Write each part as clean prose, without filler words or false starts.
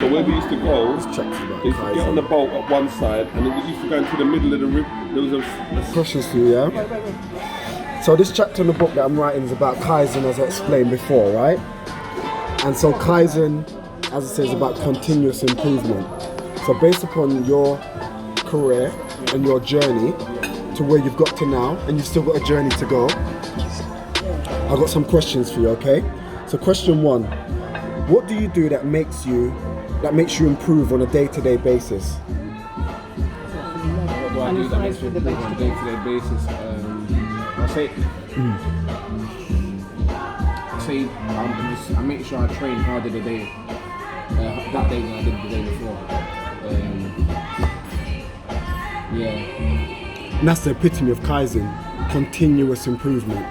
So where we used to go, Let's check for that. is to get on the boat at one side, and then we used to go into the middle of the river. There was a Questions for you, yeah? So this chapter in the book that I'm writing is about Kaizen, as I explained before, right? And so Kaizen, as it says, about continuous improvement. So based upon your career and your journey to where you've got to now, and you've still got a journey to go, I've got some questions for you, okay? So question one, what do you do that makes you improve on a day-to-day basis? What do I do that makes me improve on a day-to-day basis? I make sure I train harder the day, that day than I did the day before. Yeah. And that's the epitome of Kaizen, continuous improvement.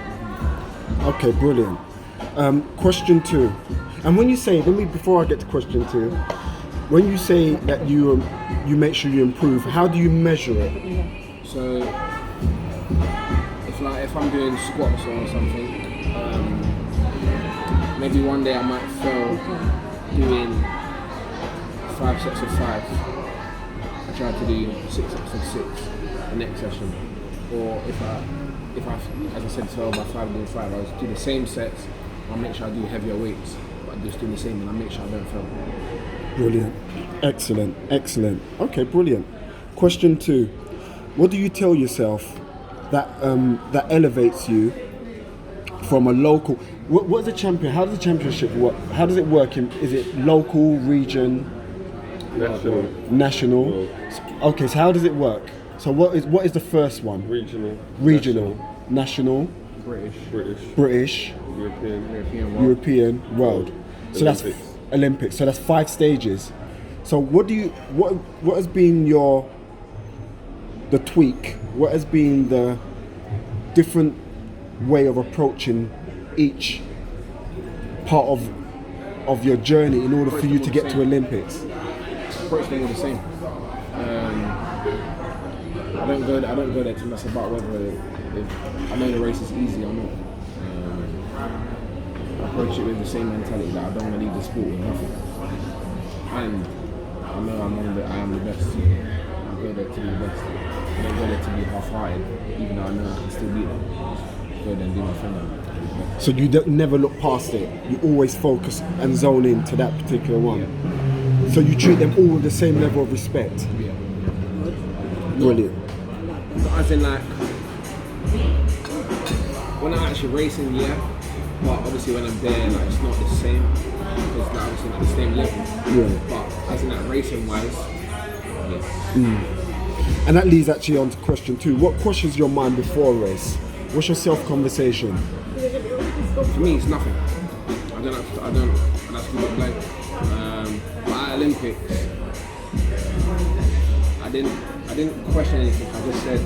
Okay, brilliant. Question two. And when you say, before I get to question two, when you say that you make sure you improve, how do you measure it? So, if I'm doing squats or something, maybe one day I might fail doing 5 sets of 5. I try to do 6 sets of 6 the next session. Or if I, as I said, 12 by 5 doing 5, I'll do the same sets. I'll make sure I do heavier weights, but I'm just doing the same, and I make sure I don't fail. Brilliant. Excellent. Okay, brilliant. Question two. What do you tell yourself that elevates you from a local... What is a champion? How does the championship work? How does it work? Is it local, region? National? Okay, so how does it work? So what is the first one? Regional. National. British. European. World. So that's Olympics. So that's 5 stages. So what has been the tweak? What has been the different way of approaching each part of your journey in order for you to get to Olympics? Approach them all the same. I don't go there to mess about whether if I know the race is easy or not. I approach it with the same mentality that I don't want to leave the sport with nothing. And I know I am the best. I go there to be the best. I don't go there to be half-hearted, even though I know I can still beat them. Go there and do my thing. So you never look past it. You always focus and zone in to that particular one. Yeah. So you treat them all with the same level of respect. Yeah. Brilliant. So as in like, when I'm actually racing, yeah, but obviously when I'm there, like it's not the same, because like, obviously not the same level. Yeah. But as in like racing wise, yes. And that leads actually on to question two. What crosses your mind before a race? What's your self-conversation? For me, it's nothing. I don't have to look like. But at Olympics, I didn't question anything. I just said.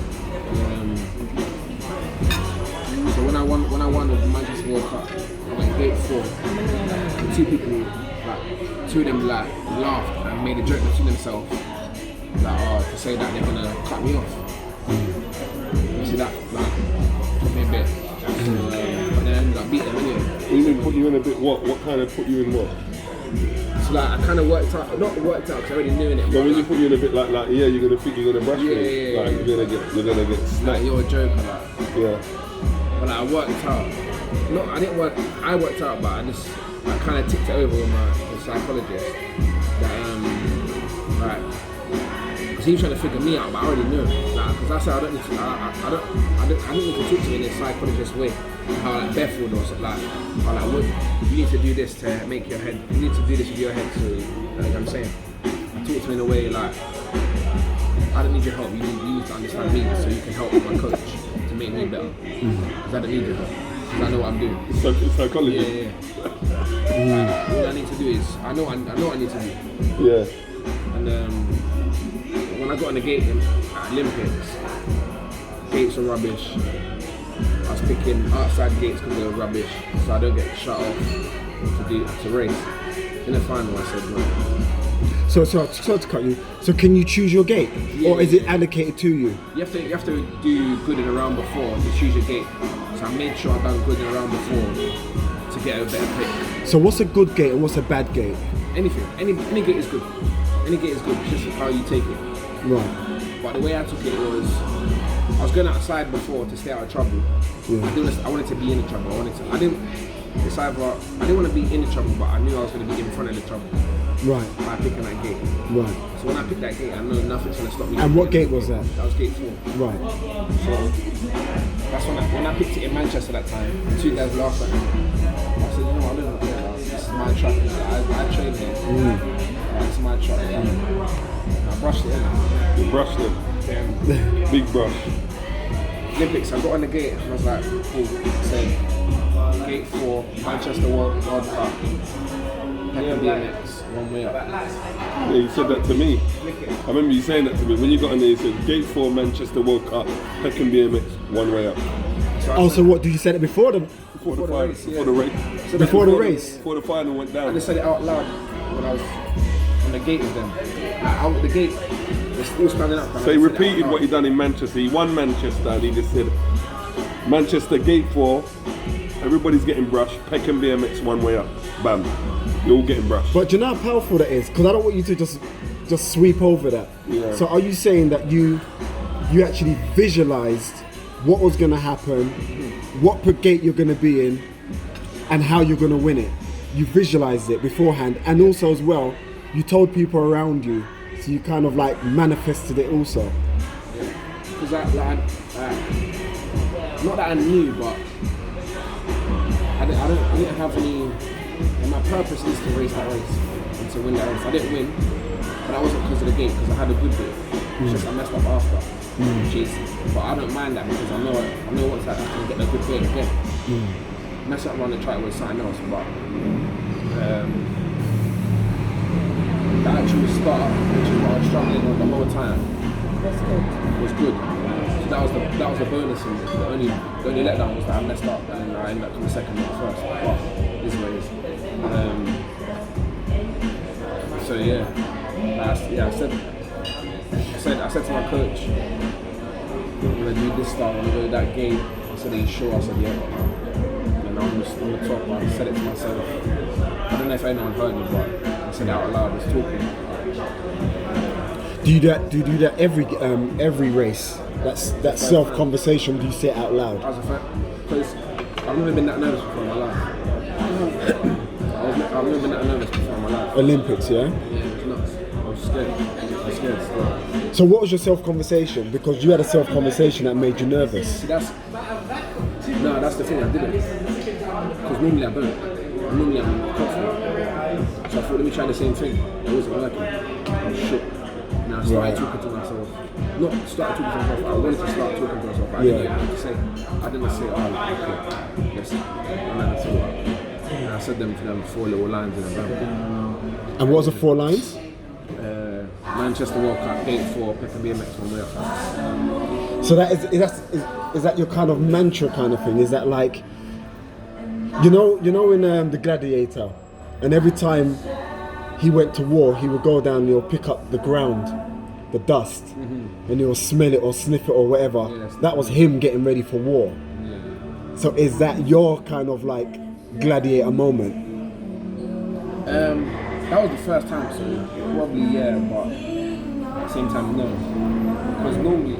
So when I won the Manchester World Cup, I went gate 4. And 2 people, like 2 of them, like laughed and made a joke between themselves, like to say that they're gonna cut me off. You see that, like, put me a bit. But then I beat them anyway. What do you mean put you in a bit? What kind of put you in what? So like I kind of worked out because I already knew in it. But when you put you in a bit like yeah, you're gonna think you're gonna brush me. Yeah. Like you're gonna get snapped. Like you're a joker, like. Yeah. But like, I worked out. No, I didn't work. I worked out, but I kind of ticked it over with the psychologist. That because he was trying to figure me out, but I already knew. Like, because I said I don't need to. I don't need to talk to you in a psychologist way. How like Beth would or something like. How like what you need to do this to make your head. You need to do this with your head. So you know what I'm saying. I talk to him in a way like I don't need your help. You need to understand me so you can help my coach to make me better. Because I don't need your help. Because I know what I'm doing. It's psychology. Yeah. All I need to do is I know what I need to do. Yeah. And when I got on the gate at Olympics, gates are rubbish. I was picking outside gates because they were rubbish, so I don't get shut off to race. In the final, I said no. So sorry to cut you. So can you choose your gate, or is it allocated to you? You have to do good in the round before to choose your gate. So I made sure I done good in the round before to get a better pick. So what's a good gate and what's a bad gate? anything. Any gate is good. Any gate is good. It's just how you take it. Right. But the way I took it was, I was going outside before to stay out of trouble. Yeah. I wanted to be in the trouble. I didn't want to be in the trouble, but I knew I was going to be in front of the trouble. Right. By picking that gate. Right. So when I picked that gate, I know nothing's going to stop me. And what gate was that? That was gate 4. Right. So that's when I picked it in Manchester that time. The 2 guys laughed at me. I said, you know, I don't know. This is my track. I train here. This is my track. I brushed it in. You brushed it. Yeah. Big brush. Olympics, I got on the gate and I was like, cool. Said, gate 4, Manchester World Cup. Peckham BMX, 1 way up. Yeah, you said that to me. I remember you saying that to me. When you got on there, you said, gate 4, Manchester World Cup, Peckham BMX, 1 way up. So what, did you say that before the Before the race. before the race? Before the final went I down. just said it out loud when I was on the gate with them. Like, the gate, they're still standing up. So he repeated what he done in Manchester. He won Manchester and he just said, Manchester gate 4, everybody's getting brushed, Peckham BMX 1 way up. Bam. You're all getting brushed. But do you know how powerful that is? Because I don't want you to just sweep over that. Yeah. So are you saying that you actually visualized what was going to happen, what gate you're going to be in, and how you're going to win it? You visualized it beforehand, and also as well, you told people around you, so you kind of like manifested it also. Because not that I knew, but I didn't have any. And my purpose is to race that race and to win that race. I didn't win, but that wasn't because of the gate, because I had a good gate. It's just I messed up after. But I don't mind that because I know what's that I can get a good gate again. Mess up on the track was something else, but the actual start, which is what I was struggling on the whole time, was good. So that was the bonus in it. The only letdown was that I messed up and I ended up coming second, not first. But this way is. So yeah, I said to my coach, I'm gonna do this style, I'm gonna go that game. I said, are you sure? I said, yeah. And I'm the top. I said it to myself. I don't know if anyone heard me, but I said it out loud. I was talking. Do you do that every race? That self conversation. Do you say it out loud? As a fact, because I've never been that nervous before in my life. I've never been that nervous before in my life. Olympics, yeah? Yeah, it was nuts. I was scared. I was scared still. So what was your self-conversation? Because you had a self-conversation that made you nervous. See, that's the thing, I didn't. Because normally I don't. Normally I'm confident. So I thought, let me try the same thing. It wasn't working. I was shook. And I started talking to myself. Not started talking to myself, I wanted to start talking to myself, but I didn't know what to say. I didn't say, okay, yes. And then I thought, and I said them to them 4 little lines in a band. And what was the 4 lines? Manchester World Cup, gate 4, Peckham BMX 1 way up. So that is that your kind of mantra kind of thing? Is that like, you know in The Gladiator, and every time he went to war, he would go down and he'll pick up the ground, the dust, and he'll smell it or sniff it or whatever. Yes. That was him getting ready for war. Yeah. So is that your kind of like gladiator moment? That was the first time, so probably yeah, but at the same time no. Because normally,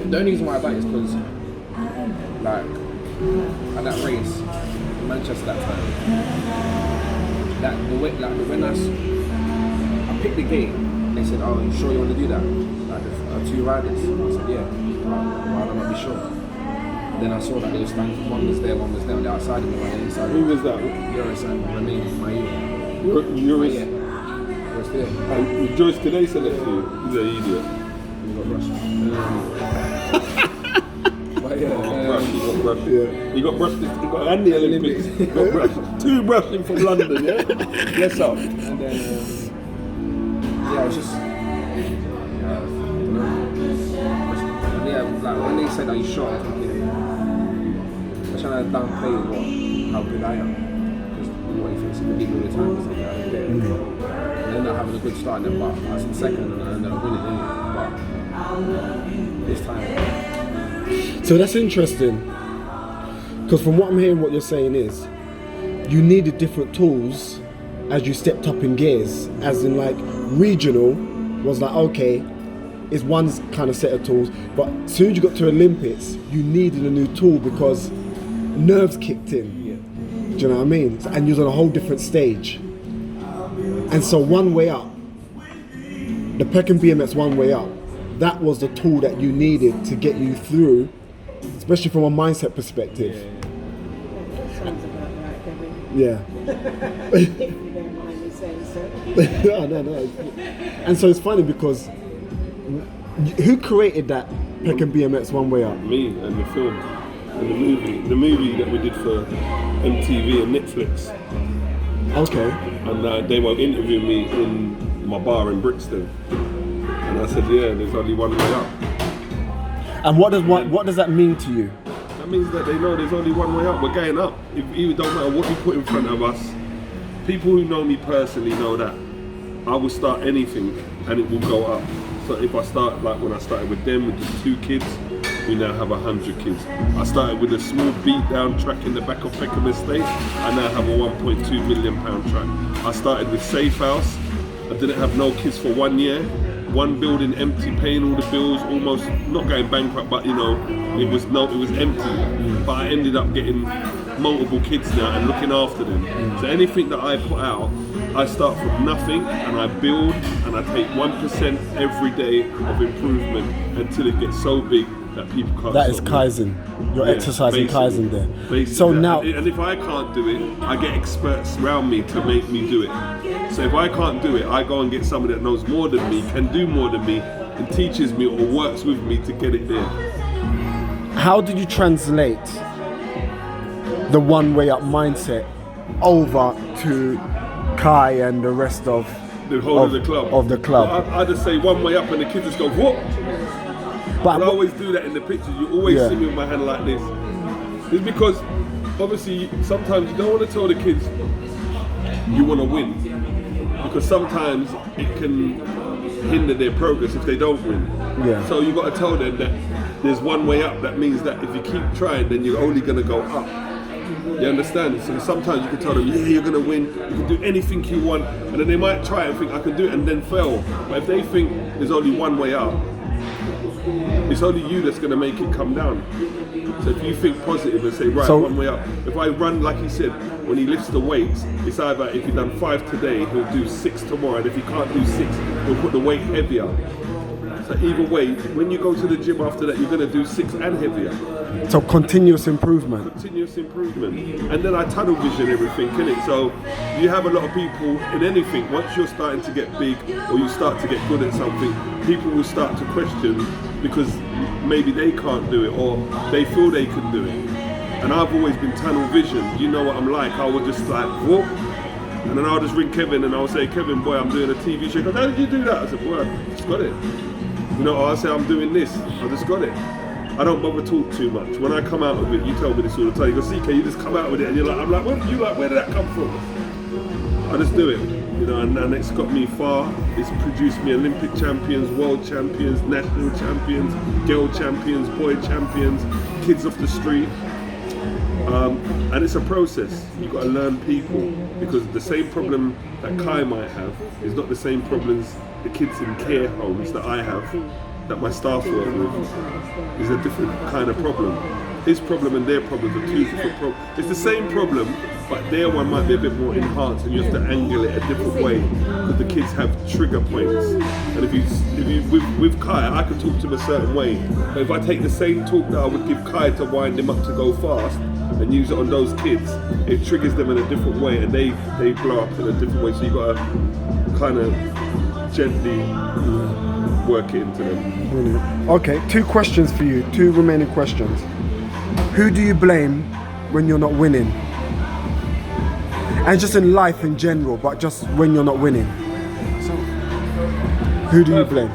the only reason why I done it is because, like, at that race in Manchester that time, when I picked the gate, they said, "Oh, you sure you want to do that?" Like the 2 riders. I said, "Yeah." Why don't I be sure? Then I saw that they were standing. One was there, one was there on the outside of me, one on the inside. Who was that? Joris and Remy, my year. Joris? Yeah. Joris there. And Joris today said it to you. He's an idiot. You got brushed. But yeah, He got brushed. He got brushed. He got and the Olympics. He got brushed. 2 brushing from London, yeah? Yes, sir. and then yeah, I was just like when they said, "Are you sure?" I was thinking, I'm trying to downplay how good I am. Because what he thinks he can beat me all the time or something. I don't get it. And then having a good start, and then but I was in second and I ended up winning it. But this time. So that's interesting, because from what I'm hearing, what you're saying is you needed different tools as you stepped up in gears? As in, like, regional was like, okay, it's one kind of set of tools, but as soon as you got to Olympics, you needed a new tool because nerves kicked in. Do you know what I mean? And you was on a whole different stage. And so one way up, the Peckham BMX one way up, that was the tool that you needed to get you through, especially from a mindset perspective. That sounds about right, Kevin. Yeah. If you don't mind me saying so. No. And so it's funny because who created that Peckham BMX one way up? Me and the film and the movie that we did for MTV and Netflix. Okay. And they were interviewing me in my bar in Brixton, and I said, yeah, there's only one way up. And what does that mean to you? That means that they know there's only one way up. We're going up. It don't matter what you put in front of us. People who know me personally know that I will start anything and it will go up. So if I start, like when I started with them with just 2 kids, we now have 100 kids. I started with a small beat down track in the back of Peckham Estate. I now have a £1.2 million track. I started with Safe House. I didn't have no kids for 1 year. One building empty, paying all the bills, almost not going bankrupt, but you know, it was empty. But I ended up getting multiple kids now and looking after them. So anything that I put out, I start from nothing and I build and I take 1% every day of improvement until it gets so big that people can't. That is Kaizen. You're exercising Kaizen there. So now, and if I can't do it, I get experts around me to make me do it. So if I can't do it, I go and get somebody that knows more than me, can do more than me, and teaches me or works with me to get it there. how did you translate the one way up mindset over to Kye and the rest of the whole of the club? I just say one way up and the kids just go, what? But I always do that in the pictures. You always see me with my hand like this. It's because obviously sometimes you don't want to tell the kids you want to win, because sometimes it can hinder their progress if they don't win. So you got to tell them that there's one way up. That means that if you keep trying, then you're only going to go up. You understand? So sometimes you can tell them, yeah, you're going to win, you can do anything you want, and then they might try and think, I can do it, and then fail. But if they think there's only one way up, it's only you that's going to make it come down. So if you think positive and say, right, one way up. If I run, like he said, when he lifts the weights, it's either if he's done 5 today, he'll do 6 tomorrow, and if he can't do 6, he'll put the weight heavier. So either way, when you go to the gym after that, you're going to do 6 and heavier. So continuous improvement. Continuous improvement. And then I tunnel vision everything, innit? So you have a lot of people in anything, once you're starting to get big or you start to get good at something, people will start to question because maybe they can't do it or they feel they can do it. And I've always been tunnel vision. You know what I'm like. I would just like, whoop. And then I'll just ring Kevin and I'll say, Kevin, boy, I'm doing a TV show. He goes, how did you do that? I said, boy, I just got it. You know, I'll say, I'm doing this. I just got it. I don't bother talk too much. When I come out of it, you tell me this all the time. You go, CK, you just come out with it, and you're like, I'm like, where did that come from? I just do it, you know, and it's got me far. It's produced me Olympic champions, world champions, national champions, girl champions, boy champions, kids off the street. And it's a process. You've got to learn people, because the same problem that Kye might have is not the same problems the kids in care homes that I have, that my staff work with, is a different kind of problem. His problem and their problems are 2 different problems. It's the same problem, but their one might be a bit more enhanced, and you have to angle it a different way, because the kids have trigger points. And if you with Kye, I can talk to him a certain way, but if I take the same talk that I would give Kye to wind him up to go fast, and use it on those kids, it triggers them in a different way, and they blow up in a different way. So you've got to kind of gently work it into them. Brilliant. Okay, 2 questions for you, 2 remaining questions. Who do you blame when you're not winning? And just in life in general, but just when you're not winning. Who do you blame?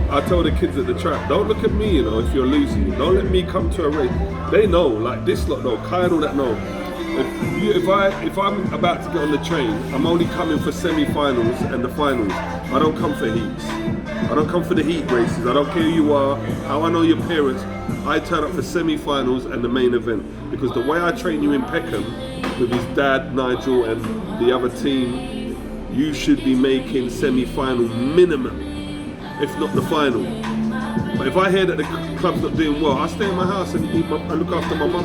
I tell the kids at the track, don't look at me, you know, if you're losing. Don't let me come to a race. They know, like this lot know, Kye and all that know. If I'm about to get on the train, I'm only coming for semi-finals and the finals. I don't come for heats. I don't come for the heat races. I don't care who you are, how I know your parents. I turn up for semi-finals and the main event, because the way I train you in Peckham with his dad, Nigel, and the other team, you should be making semi-final minimum, if not the final. But if I hear that the club's not doing well, I stay in my house and I look after my mum.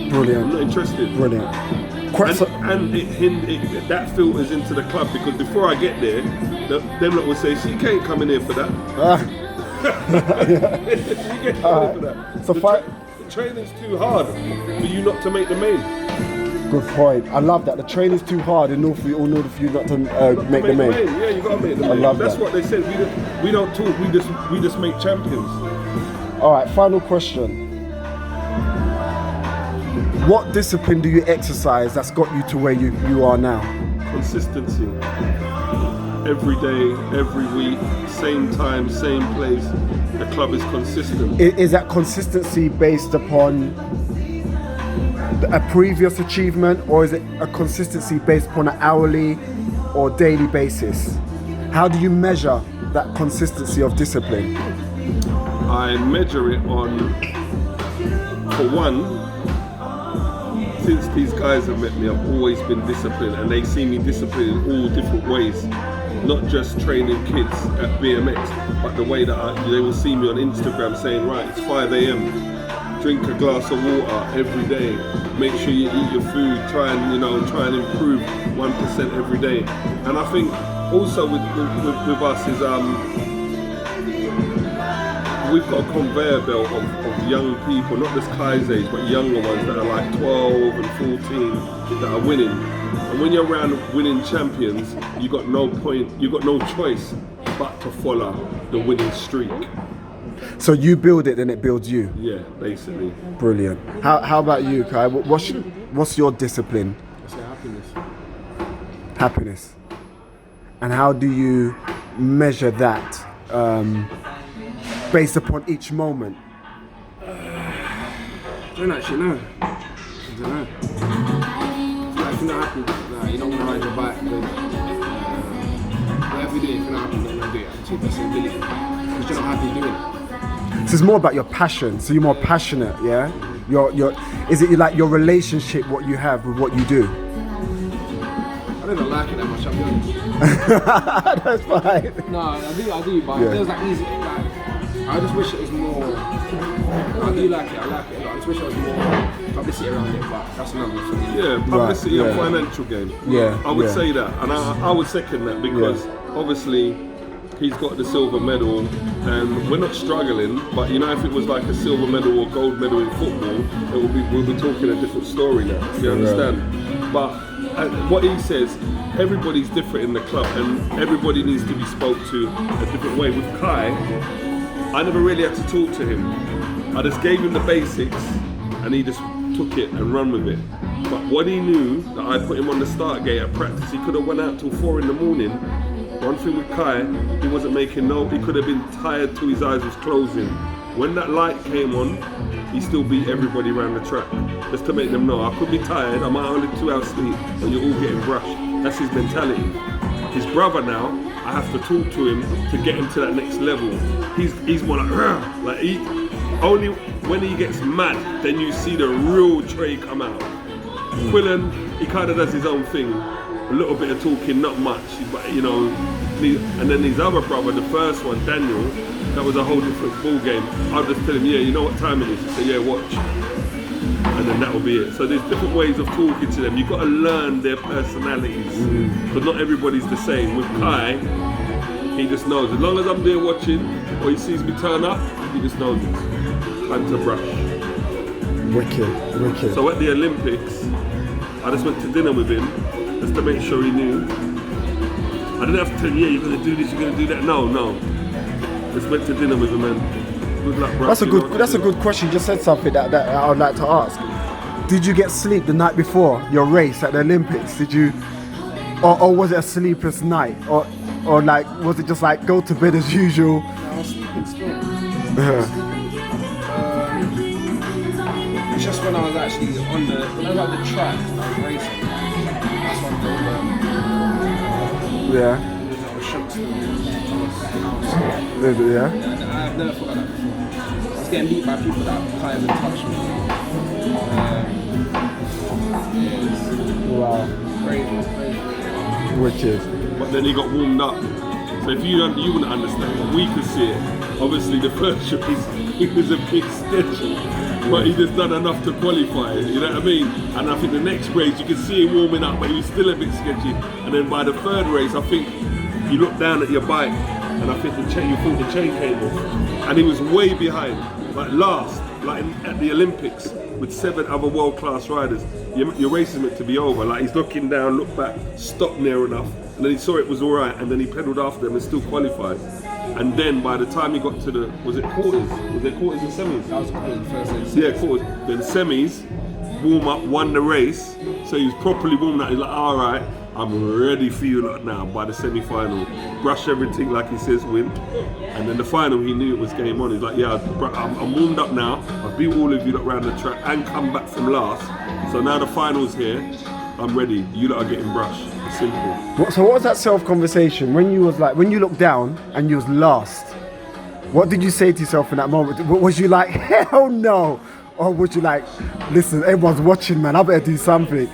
Brilliant. I'm not interested. Brilliant. And that filters into the club, because before I get there, them lot will say, she can't come in here for that. So the training's too hard for you not to make the main. Good point. I love that. The training's too hard in order for you not to make the main. Yeah, you gotta make the main. I love That's that. what they said. We don't talk. We just make champions. All right. Final question. What discipline do you exercise that's got you to where you are now? Consistency. Every day, every week, same time, same place. The club is consistent. Is that consistency based upon a previous achievement, or is it a consistency based upon an hourly or daily basis? How do you measure that consistency of discipline? I measure it on, for one, since these guys have met me, I've always been disciplined, and they see me disciplined in all different ways. Not just training kids at BMX, but the way that they will see me on Instagram saying, right, it's 5 a.m. Drink a glass of water every day. Make sure you eat your food. Try and improve 1% every day. And I think also with us is we've got a conveyor belt of young people, not just Kye's age, but younger ones that are like 12 and 14 that are winning. And when you're around winning champions, you got no choice but to follow the winning streak. So you build it, then it builds you. Yeah, basically. Brilliant. How about you, Kye? What's your discipline? I say happiness. Happiness. And how do you measure that based upon each moment? I don't actually know. I don't know. Like, if you're not happy, you don't want to ride your bike, then whatever you do, if you're not happy, you're not going to do it to your best ability. Because you're not happy doing it. So it's more about your passion. So you're more passionate, yeah? Is it like your relationship, what you have with what you do? I don't even like it that much, I'll be honest. That's fine. No, I do, but it feels like easy. Like, I just wish it was more. I do like it, I like it a lot. I just wish it was more publicity around it, but that's another thing. Yeah, publicity Right, and financial gain. Yeah, I would yeah. say that, and I would second that, because obviously he's got the silver medal, and we're not struggling. But you know, if it was like a silver medal or gold medal in football, we'll be talking a different story now. You understand? But what he says, everybody's different in the club, and everybody needs to be spoke to a different way. With Kye, I never really had to talk to him. I just gave him the basics, and he just took it and run with it. But what he knew, that I put him on the start gate at practice, he could have went out till 4 in the morning. One thing with Kye, he wasn't making he could have been tired till his eyes was closing. When that light came on, he still beat everybody around the track. Just to make them know, I could be tired, I might only 2 hours sleep, and you're all getting brushed. That's his mentality. His brother now, I have to talk to him to get him to that next level. He's more like only when he gets mad, then you see the real Trey come out. Quillen, he kind of does his own thing. A little bit of talking, not much, but and then his other brother, the first one, Daniel, that was a whole different ball game. I'll just tell him, yeah, you know what time it is? He said, yeah, watch. And then that'll be it. So there's different ways of talking to them. You've got to learn their personalities, because not everybody's the same. With Kye, he just knows. As long as I'm there watching, or he sees me turn up, he just knows it's time to brush. Wicked. So at the Olympics, I just went to dinner with him, just to make sure he knew. I didn't have to tell him, yeah, you're going to do this, you're going to do that. No. Just went to dinner with him, and good luck, bro. That's a good question. You just said something that I would like to ask. Did you get sleep the night before your race at the Olympics? Did you, or was it a sleepless night? Or like, was it just like go to bed as usual? I was sleeping still. It's just when I was actually when I was at the track, I was racing. That's when I Yeah. was shocked still. Yeah. I've never felt like that before. I was getting beat by people that can't even touch me. Wow. Crazy. Wicked. But then he got warmed up. So if you wouldn't understand, but we could see it. Obviously the first race, he was a bit sketchy, but he just done enough to qualify, you know what I mean? And I think the next race, you could see him warming up, but he was still a bit sketchy. And then by the third race, I think you look down at your bike, and I think you thought the chain came off. And he was way behind, like last, like at the Olympics, with 7 other world-class riders. Your race is meant to be over. Like he's looking down, looked back, stopped near enough, and then he saw it was all right, and then he pedalled after them and still qualified. And then by the time he got to the, was it quarters? Was it quarters and semis? That was quarters, first. Yeah, quarters. Then semis, warm up, won the race. So he was properly warmed up. He's like, all right, I'm ready for you lot now by the semi-final. Brush everything like he says, win. And then the final, he knew it was game on. He's like, yeah, I'm warmed up now. I've beat all of you lot around the track and come back from last. So now the final's here. I'm ready. You lot are getting brushed. It's simple. So what was that self-conversation when you looked down and you was last? What did you say to yourself in that moment? Was you like, hell no? Or was you like, listen, everyone's watching, man, I better do something?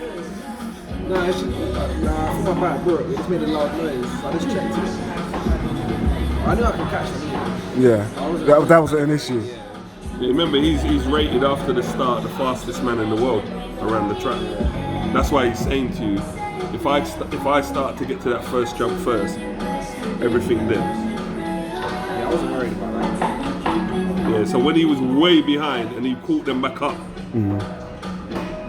No, it's just, for my bike broke, it just made a loud noise. So I just checked it. I knew I could catch them. Yeah, that wasn't an issue. Yeah, remember, he's rated after the start the fastest man in the world around the track. That's why he's saying to you, if I start to get to that first jump first, everything there. Yeah, I wasn't worried about that. Yeah, so when he was way behind and he caught them back up,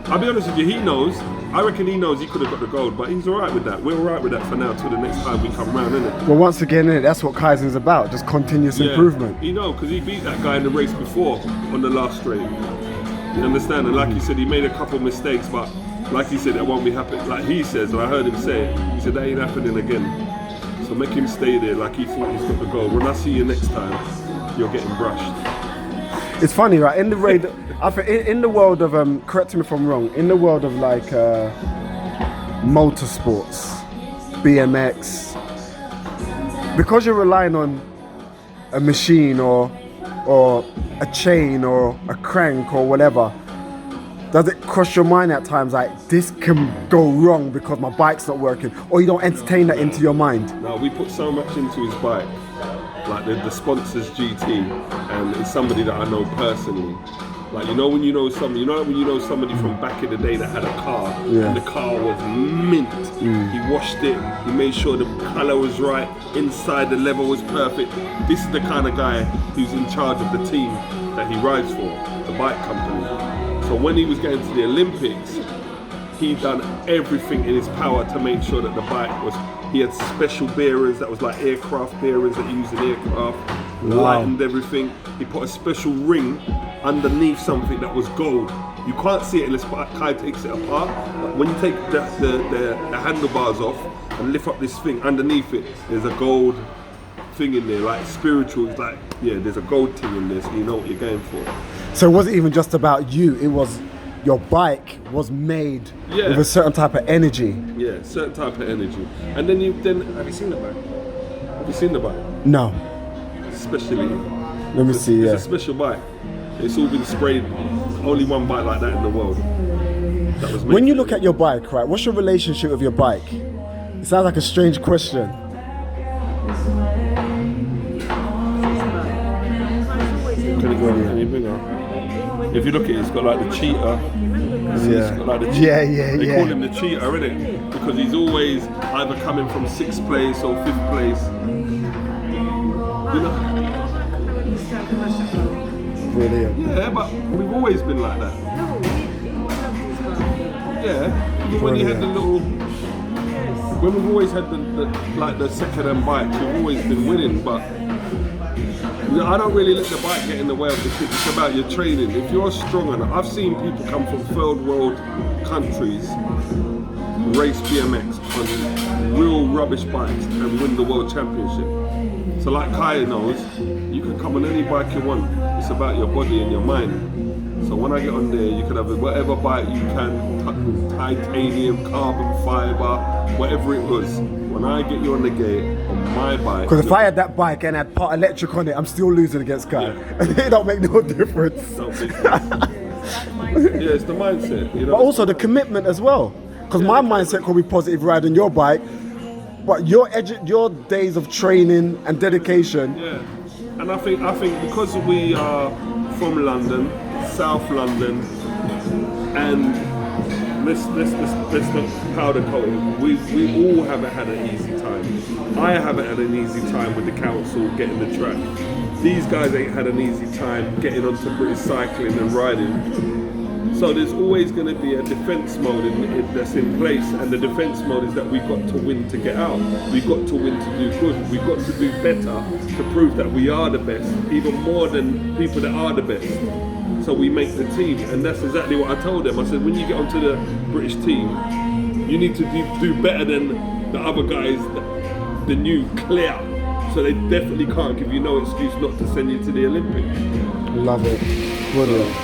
I'll be honest with you, he knows. I reckon he knows he could have got the gold, but he's all right with that. We're all right with that for now till the next time we come round, innit? Well, once again, that's what Kaizen's about, just continuous improvement. You know, because he beat that guy in the race before on the last straight. You understand? And like you said, he made a couple mistakes, but like he said, that won't be happening. Like he says, and I heard him say it, he said that ain't happening again. So make him stay there like he thought he's got the gold. When I see you next time, you're getting brushed. It's funny, right? In the raid, I think in the world of correct me if I'm wrong, in the world of like motorsports, BMX, because you're relying on a machine or a chain or a crank or whatever, does it cross your mind at times like this can go wrong because my bike's not working, or you don't entertain that into your mind? No, we put so much into his bike, like the sponsors GT, and it's somebody that I know personally. Like when you know somebody from back in the day that had a car, and the car was mint. He washed it, he made sure the colour was right, inside the level was perfect. This is the kind of guy who's in charge of the team that he rides for, the bike company. So when he was getting to the Olympics, he done everything in his power to make sure that the bike was, he had special bearings that was like aircraft bearings that you use in aircraft, lightened everything. He put a special ring underneath something that was gold. You can't see it unless Kye takes it apart, but when you take the handlebars off and lift up this thing underneath it, there's a gold thing in there, like spiritual. It's like, yeah, there's a gold thing in there, so you know what you're going for. So it wasn't even just about you, it was your bike was made with a certain type of energy. Yeah, certain type of energy. And then have you seen the bike? Have you seen the bike? No. Especially. Let me see, It's a special bike. It's all been sprayed. Only one bike like that in the world. That was when you look at your bike, right, what's your relationship with your bike? It sounds like a strange question. Can it go any bigger? If you look at it, it's got like the cheetah. It's got like the cheetah. They call him the cheetah, innit? Because he's always either coming from 6th place or 5th place. You know? Brilliant. Yeah, but we've always been like that. Yeah, even when you had the little, when we've always had the second-hand bikes, we've always been winning. But I don't really let the bike get in the way of the kids. It's about your training. If you're strong enough, I've seen people come from third world countries, race BMX on real rubbish bikes and win the world championship. So like Kye knows, you can come on any bike you want. It's about your body and your mind. So when I get on there, you can have whatever bike you can, titanium, carbon fiber, whatever it was. When I get you on the gate, on my bike. Because if I had that bike and had part electric on it, I'm still losing against Kye. Yeah. It don't make no difference. Don't make sense. Yeah, it's the mindset. You know. But also the commitment as well. Because my mindset could be positive riding your bike, but your days of training and dedication. Yeah, and I think because we are from London, South London, and let's not powder coat it. We all haven't had an easy time. I haven't had an easy time with the council getting the track. These guys ain't had an easy time getting onto British cycling and riding. So there's always going to be a defence mode that's in place, and the defence mode is that we've got to win to get out. We've got to win to do good. We've got to do better to prove that we are the best, even more than people that are the best. So we make the team, and that's exactly what I told them. I said, when you get onto the British team, you need to do better than the other guys, than you, clear. So they definitely can't give you no excuse not to send you to the Olympics. Love it. Brilliant.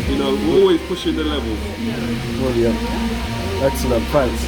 You know, we're always pushing the levels. Brilliant. Excellent. Thanks.